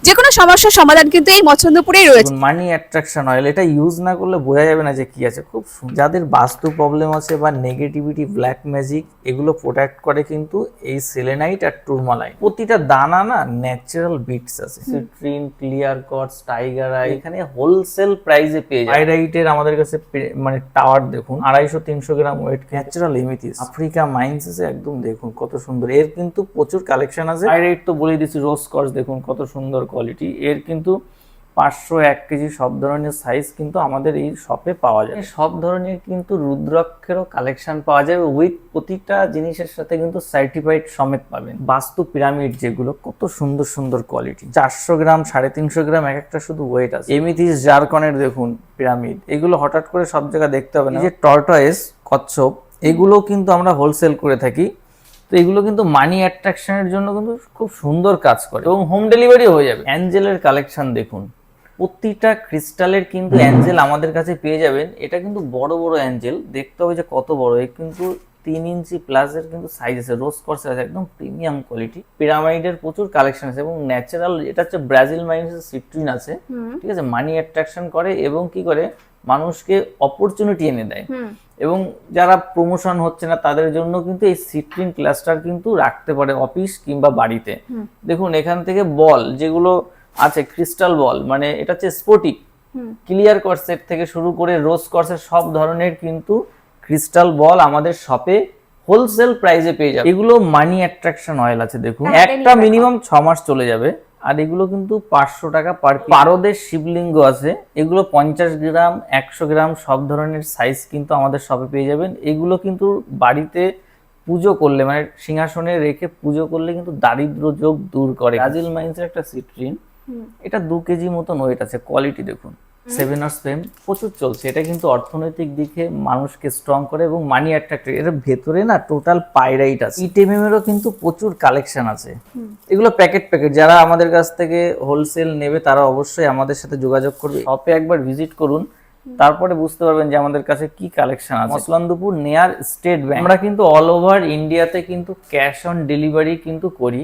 যে কোনো সমস্যার সমাধান কিন্তু এই মচন্দপুরেই রয়েছে। মানি অ্যাট্রাকশন অয়েল, এটা ইউজ না করলে বোঝা যাবে না যে কি আছে। খুব যাদের বাস্তু প্রবলেম আছে বা নেগেটিভিটি, ব্ল্যাক ম্যাজিক, এগুলো প্রোটেক্ট করে কিন্তু এই সেলেনাইট আর টুরমালাইন। প্রতিটা দানা না ন্যাচারাল বিটস আছে। সিট্রিন, ক্লিয়ার কটস, টাইগার আই এখানে হোলসেল প্রাইসে পেয়ে যায়। পাইরাইটের আমাদের কাছে মানে টাওয়ার দেখুন 250-300 গ্রাম ওয়েট, ন্যাচারাল এমিথিস, আফ্রিকা মাইন্সে একদম দেখুন কত সুন্দর। এর কিন্তু প্রচুর কালেকশন আছে। পাইরাইট তো বলে দিচ্ছি, রোজ কটস দেখুন কত সুন্দর কোয়ালিটি। এর কিন্তু 500-1 কেজি সব ধরনের সাইজ কিন্তু আমাদের এই শপে পাওয়া যায়। সব ধরনের কিন্তু রুদ্রাক্ষেরও কালেকশন পাওয়া যায় উইথ প্রতিটা জিনিসের সাথে কিন্তু সার্টিফাইড সমেত পাবেন। বাস্তু পিরামিড যেগুলো কত সুন্দর সুন্দর কোয়ালিটি, 400 গ্রাম 350 গ্রাম এক একটা শুধু ওয়েট আছে। এমিথিস জারকনের দেখুন পিরামিড, এগুলো হঠাৎ করে সব জায়গায় দেখতে হবে না। এই যে টর্টয়েস, কচ্ছপ, এগুলো কিন্তু আমরা হোলসেল করে থাকি। তো এগুলো কিন্তু মানি অ্যাট্রাকশনের জন্য কিন্তু খুব সুন্দর কাজ করে এবং হোম ডেলিভারি হয়ে যাবে। অ্যাঞ্জেলের কালেকশন দেখুন, প্রতিটা ক্রিস্টালের কিন্তু অ্যাঞ্জেল আমাদের কাছে পেয়ে যাবেন। এটা কিন্তু বড় বড় অ্যাঞ্জেল, দেখতে হবে যে কত বড়। এর কিন্তু 3 ইঞ্চি প্লাসের কিন্তু সাইজ আছে, রোজ কর্স আছে, একদম প্রিমিয়াম কোয়ালিটি। পিরামাইডের প্রচুর কালেকশন আছে এবং ন্যাচারাল, এটা হচ্ছে ব্রাজিল মাইন্সের সিট্রিন আছে, ঠিক আছে। মানি অ্যাট্রাকশন করে এবং কি করে মানুষকে অপরচুনিটি এনে দেয়। এবং যারা প্রমোশন হচ্ছে না তাদের জন্য কিন্তু এই সিট্রিন ক্লাস্টার কিন্তু রাখতে পারে অফিস কিংবা বাড়িতে। দেখুন এখান থেকে বল যেগুলো আছে, ক্রিস্টাল বল, মানে এটা হচ্ছে স্পটিক, ক্লিয়ার কর্সেট থেকে শুরু করে রোজ কর্সের সব ধরনের কিন্তু ক্রিস্টাল বল আমাদের শপে হোলসেল প্রাইসে পেয়ে যাবে। এগুলো মানি অ্যাট্রাকশন অয়েল আছে দেখুন, একটা মিনিমাম 6 মাস চলে যাবে। আর এগুলো কিন্তু 500 টাকা পার পিস। পারদের শিবলিঙ্গ আছে, এগুলো 50 গ্রাম 100 গ্রাম সব ধরনের সাইজ কিন্তু আমাদের শপে পেয়ে যাবেন। এগুলো কিন্তু বাড়িতে পুজো করলে, মানে সিংহাসনে রেখে পুজো করলে কিন্তু দারিদ্র যোগ দূর করে। ব্রাজিল মাইন্সের একটা সিট্রিন, এটা 2 কেজি মতন ওয়েট আছে। কোয়ালিটি দেখুন, 7 Hours ফ্রেম প্রচুর চলছে। এটা কিন্তু অর্থনৈতিক দিকে মানুষকে স্ট্রং করে এবং মানি অ্যাট্রাক্ট। এর ভেতরে না টোটাল পাইরাইট আছে। ইটেমিমেরও কিন্তু প্রচুর কালেকশন আছে। এগুলো প্যাকেট যারা আমাদের কাছ থেকে হোলসেল নেবে তারা অবশ্যই আমাদের সাথে যোগাযোগ করবে। শপে একবার ভিজিট করুন, তারপরে বুঝতে পারবেন যে আমাদের কাছে কি কালেকশন আছে। মসলন্দপুর নেয়ার স্টেট ব্যাংক। আমরা কিন্তু অল ওভার ইন্ডিয়াতে কিন্তু ক্যাশ অন ডেলিভারি কিন্তু করি।